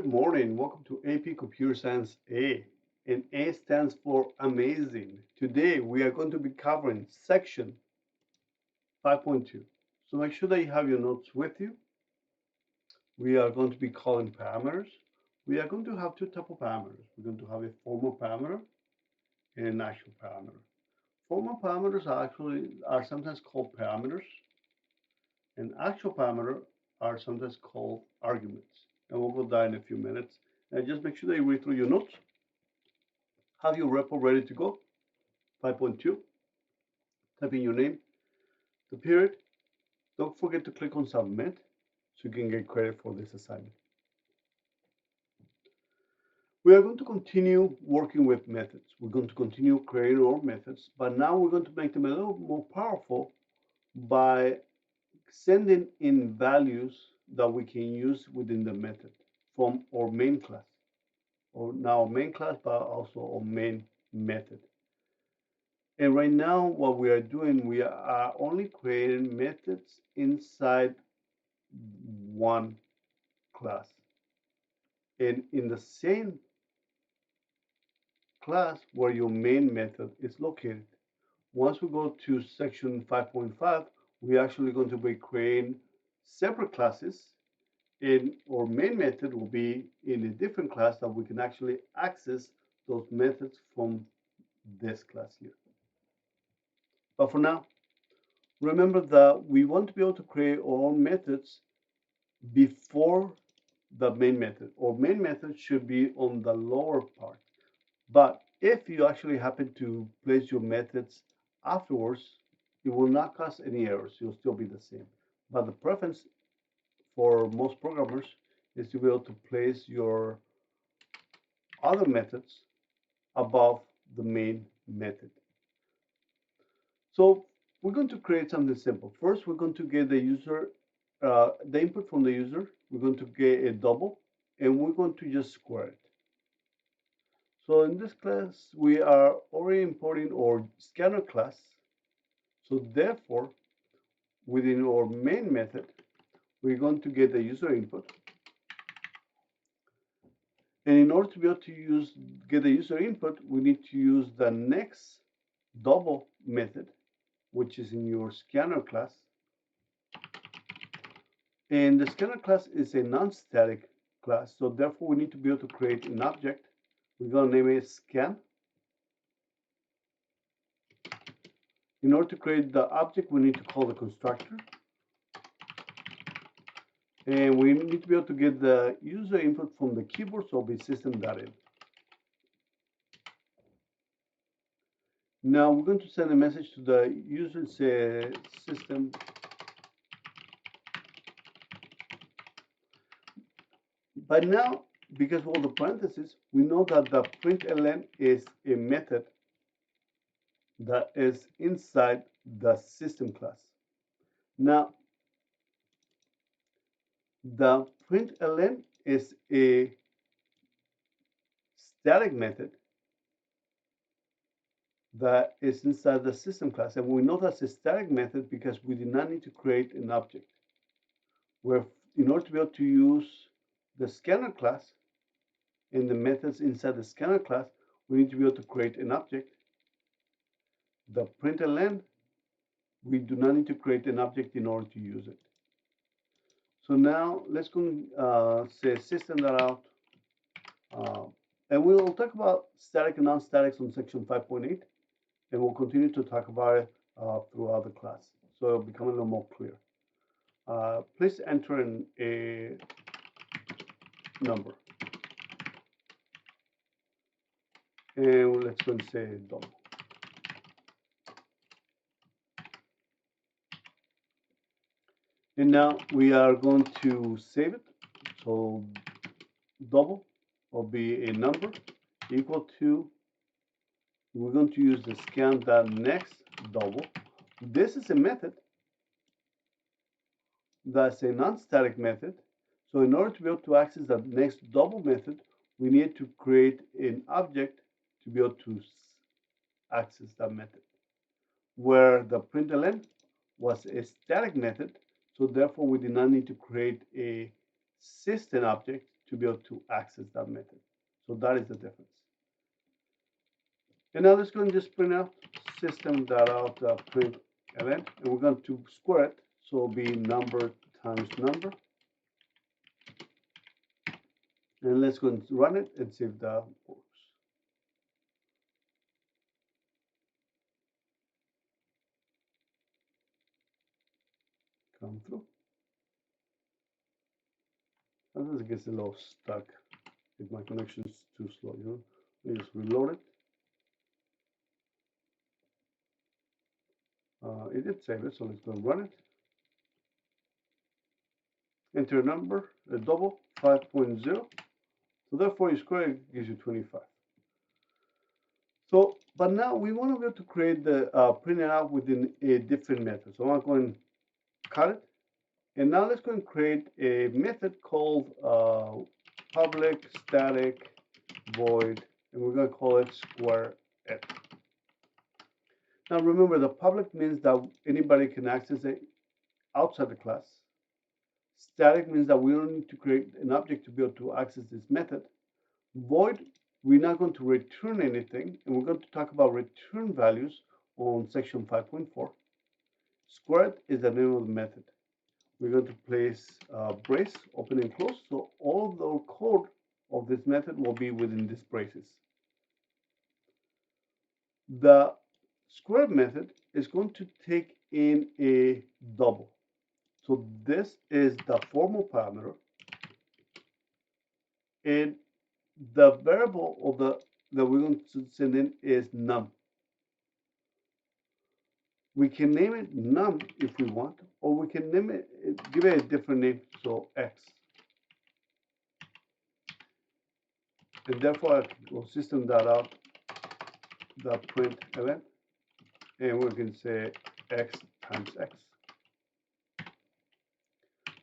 Good morning. Welcome to AP Computer Science A. And A stands for amazing. Today we are going to be covering section 5.2. So make sure that you have your notes with you. We are going to be calling parameters. We are going to have two types of parameters. We're going to have a formal parameter and an actual parameter. Formal parameters are sometimes called parameters, and actual parameters are sometimes called arguments. And we'll go there in a few minutes. And just make sure that you read through your notes. Have your repo ready to go. 5.2. Type in your name, the period. Don't forget to click on submit so you can get credit for this assignment. We are going to continue working with methods. We're going to continue creating our methods, but now we're going to make them a little more powerful by sending in values that we can use within the method from our main class, or now main class, but also our main method. And right now, what we are doing, we are only creating methods inside one class. And in the same class where your main method is located. Once we go to section 5.5, we're actually going to be creating separate classes, and our main method will be in a different class that we can actually access those methods from this class here. But for now, remember that we want to be able to create our own methods before the main method. Our main method should be on the lower part. But if you actually happen to place your methods afterwards, it will not cause any errors. You'll still be the same. But the preference for most programmers is to be able to place your other methods above the main method. So we're going to create something simple. First, we're going to get the input from the user. We're going to get a double, and we're going to just square it. So in this class, we are already importing our scanner class. So therefore, within our main method, we're going to get the user input. And in order to be able to get the user input, we need to use the next double method, which is in your scanner class. And the scanner class is a non-static class. So therefore, we need to be able to create an object. We're going to name it scan. In order to create the object, we need to call the constructor. And we need to be able to get the user input from the keyboard, so it'll be system.in. Now we're going to send a message to the user, say system. But now, because of all the parentheses, we know that the println is a method that is inside the system class. Now, the println is a static method that is inside the system class. And we know that's a static method because we did not need to create an object. Where in order to be able to use the scanner class and the methods inside the scanner class, we need to be able to create an object. The println, we do not need to create an object in order to use it. So now let's go say system.out. And we'll talk about static and non-statics on section 5.8. And we'll continue to talk about it throughout the class. So it'll become a little more clear. Please enter in a number. And let's go and say double. And now we are going to save it. So double will be a number equal to, we're going to use the scan.next double. This is a method that's a non-static method. So in order to be able to access the next double method, we need to create an object to be able to access that method. Where the println was a static method, so therefore we did not need to create a system object to be able to access that method. So that is the difference. And now let's go and just print out system.out print event, and we're going to square it. So it'll be number times number. And let's go and run it and see if that works. Come through. Sometimes it gets a little stuck if my connection is too slow, you know. Let me just reload it. It did save it, so let's go and run it. Enter a number, a double, 5.0. So therefore, you square it gives you 25. So, but now we want to be able to create the print it out within a different method. So I'm going to cut it. And now let's go and create a method called public static void, and we're going to call it square it. Now remember, the public means that anybody can access it outside the class. Static means that we don't need to create an object to be able to access this method. Void, we're not going to return anything, and we're going to talk about return values on section 5.4. Squared is the name of the method. We're going to place brace, open and close, so all of the code of this method will be within these braces. The squared method is going to take in a double. So this is the formal parameter, and the variable of that we're going to send in is num. We can name it num if we want, or we can name it, give it a different name, so x. And therefore, I can go system.out the print event, and we can say x times x.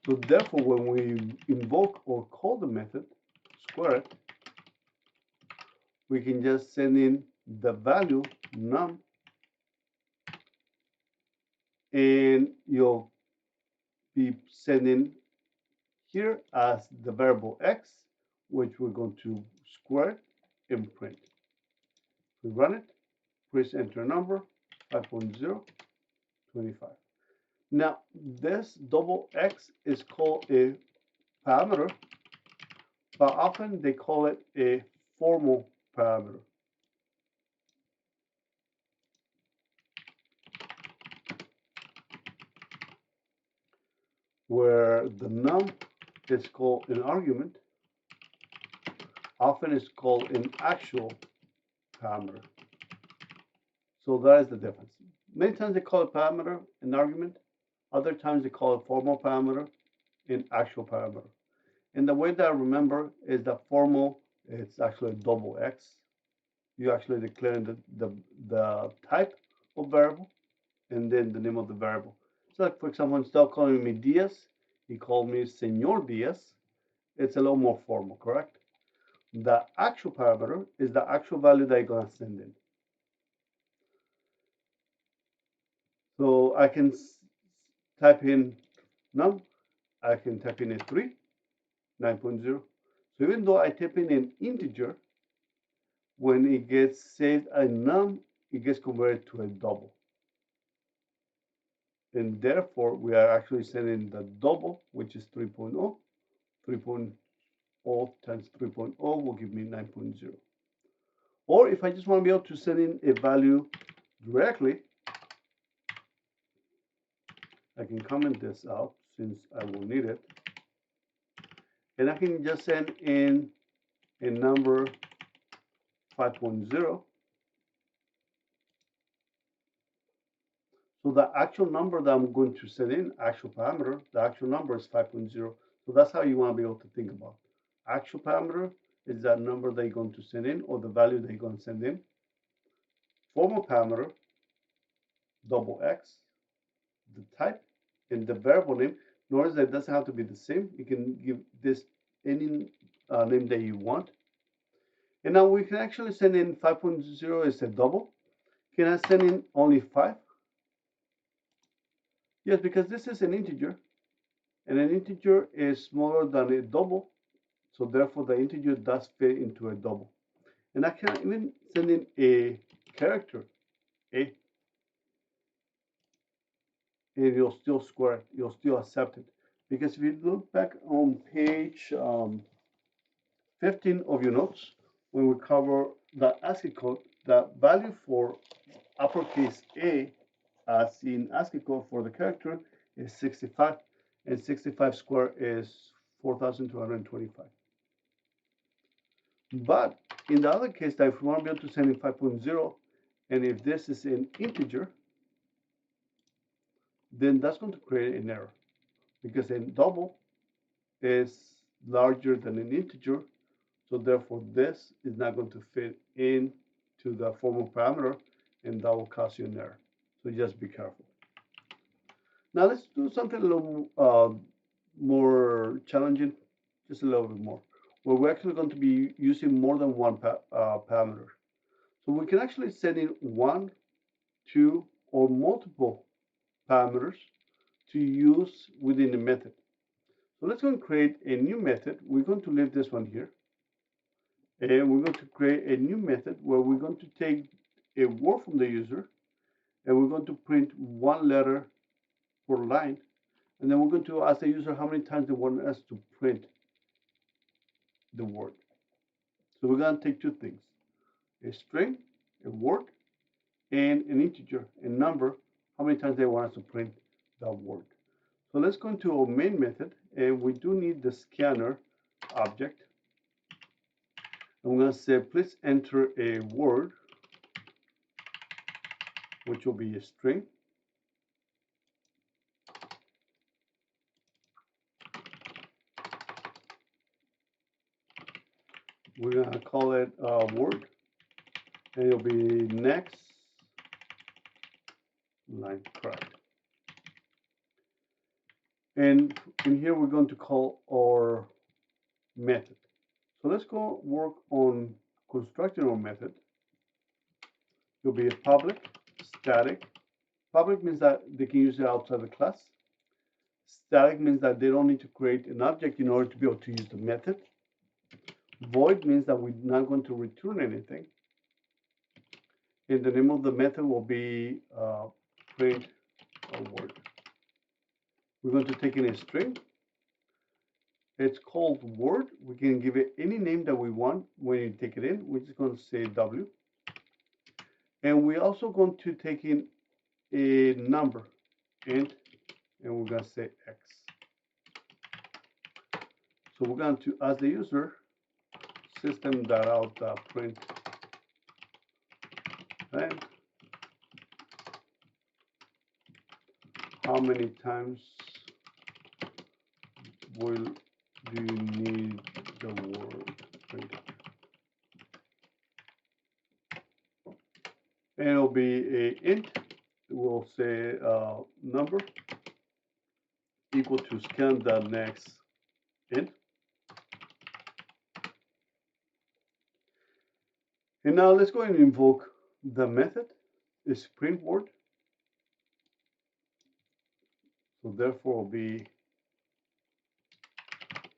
So therefore, when we invoke or call the method square it, we can just send in the value num, and you'll be sending here as the variable x, which we're going to square and print. We run it, press enter number, 5.0, 25. Now, this double x is called a parameter, but often they call it a formal parameter. Where the num is called an argument, often it's called an actual parameter. So that is the difference. Many times they call it parameter an argument. Other times they call it formal parameter an actual parameter. And the way that I remember is that formal, it's actually a double x. You actually declare the type of variable and then the name of the variable. So like, for example, instead of calling me Diaz, he called me Senor Diaz. It's a little more formal, correct? The actual parameter is the actual value that you're going to send in. So I can type in num, I can type in a 3, 9.0. So even though I type in an integer, when it gets saved as num, it gets converted to a double. And therefore, we are actually sending the double, which is 3.0. 3.0 times 3.0 will give me 9.0. Or if I just want to be able to send in a value directly, I can comment this out since I will need it. And I can just send in a number 5.0. So the actual number that I'm going to send in, actual parameter, the actual number is 5.0. So that's how you want to be able to think about. Actual parameter is that number that you're going to send in or the value that you're going to send in. Formal parameter, double x, the type, and the variable name. Notice that it doesn't have to be the same. You can give this any name that you want. And now we can actually send in 5.0 as a double. Can I send in only 5? Yes, because this is an integer, and an integer is smaller than a double. So therefore, the integer does fit into a double. And I can even send in a character, a, and you'll still square it. You'll still accept it. Because if you look back on page 15 of your notes, when we cover the ASCII code, the value for uppercase A, as in ASCII code for the character, is 65, and 65 squared is 4,225. But in the other case, that if we want to be able to send in 5.0, and if this is an integer, then that's going to create an error, because a double is larger than an integer, so therefore this is not going to fit into the formal parameter, and that will cause you an error. So just be careful. Now let's do something a little more challenging, just a little bit more, where we're actually going to be using more than one parameter. So we can actually send in one, two, or multiple parameters to use within a method. So let's go and create a new method. We're going to leave this one here. And we're going to create a new method where we're going to take a word from the user, and we're going to print one letter per line. And then we're going to ask the user how many times they want us to print the word. So we're going to take two things, a string, a word, and an integer, a number, how many times they want us to print that word. So let's go into our main method, and we do need the scanner object. I'm going to say, please enter a word, which will be a string. We're going to call it word, and it'll be next line, correct. And in here, we're going to call our method. So let's go work on constructing our method. It'll be a public, static. Public means that they can use it outside the class. Static means that they don't need to create an object in order to be able to use the method. Void means that we're not going to return anything. And the name of the method will be print a word. We're going to take in a string. It's called word. We can give it any name that we want when you take it in. We're just going to say W. And we're also going to take in a number, int, and we're going to say X. So we're going to ask the user system.out.print and how many times do you need the word printed? And it'll be a int. We'll say number equal to scan.next int. And now let's go and invoke the method is print word. So therefore will be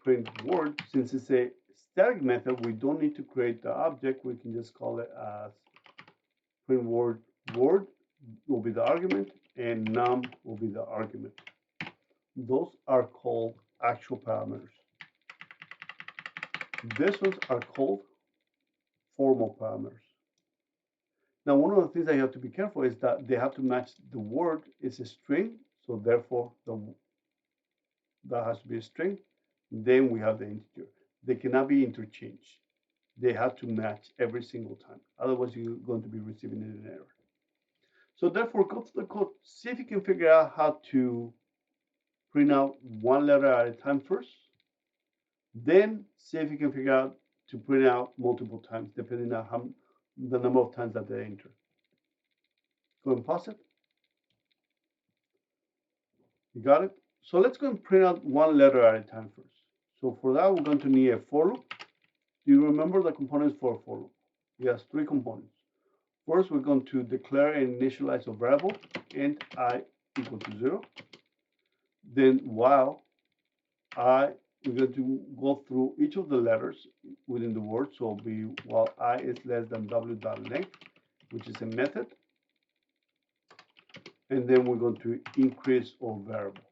print word. Since it's a static method, we don't need to create the object. We can just call it as print word. Word will be the argument, and num will be the argument. Those are called actual parameters. These ones are called formal parameters. Now, one of the things that you have to be careful is that they have to match the word is a string, so therefore that has to be a string. Then we have the integer. They cannot be interchanged. They have to match every single time. Otherwise, you're going to be receiving an error. So therefore, go to the code, see if you can figure out how to print out one letter at a time first. Then see if you can figure out to print out multiple times, depending on the number of times that they enter. Go and pause it. You got it? So let's go and print out one letter at a time first. So for that, we're going to need a for loop. Do you remember the components for a for loop? It has three components. First, we're going to declare and initialize a variable, int I equal to 0. Then while I we're going to go through each of the letters within the word. So it'll be while I is less than w dot length, which is a method. And then we're going to increase our variable.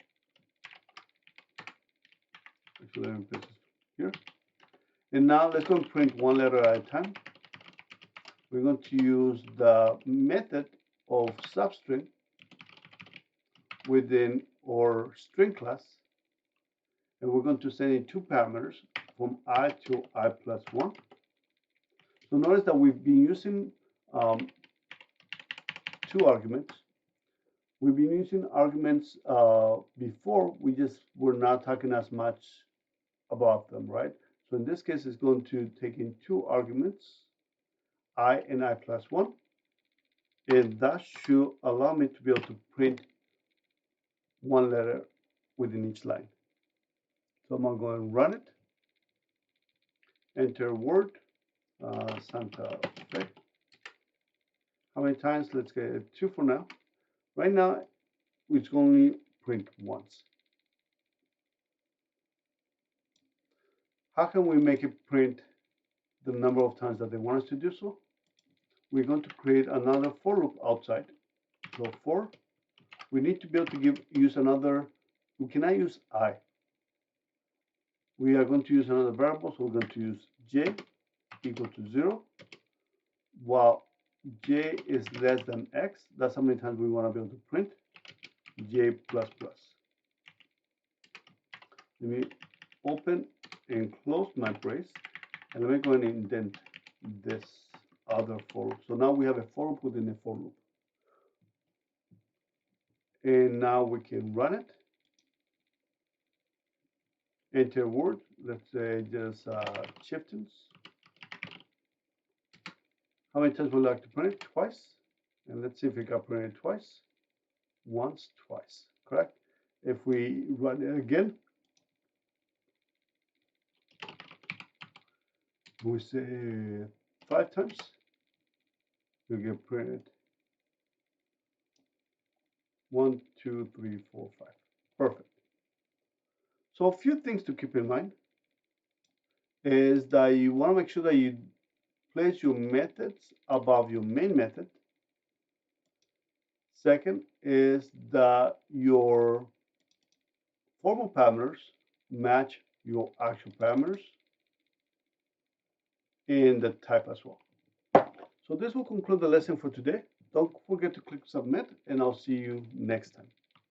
Actually, let me put this here. And now let's go and print one letter at a time. We're going to use the method of substring within our string class. And we're going to send in two parameters from I to I plus 1. So notice that we've been using two arguments. We've been using arguments before, we just were not talking as much about them, right? So in this case, it's going to take in two arguments, I and I plus 1. And that should allow me to be able to print one letter within each line. So I'm going to go and run it. Enter word, Santa Fe. How many times? Let's get 2 for now. Right now, it's only print once. How can we make it print the number of times that they want us to do so? We're going to create another for loop outside. So for, we need to be able to use another, we cannot use I. We are going to use another variable, so we're going to use j equal to 0, while j is less than x. That's how many times we want to be able to print j plus plus. Let me open and close my brace, and let me go and indent this other for loop. So now we have a for loop within a for loop. And now we can run it. Enter word, let's say just chieftains. How many times would you like to print it? Twice. And let's see if we can print it twice. Once, twice, correct? If we run it again, we say 5 times, we get printed 1, 2, 3, 4, 5. Perfect. So a few things to keep in mind is that you want to make sure that you place your methods above your main method. Second is that your formal parameters match your actual parameters and the type as well. So this will conclude the lesson for today. Don't forget to click submit, and I'll see you next time.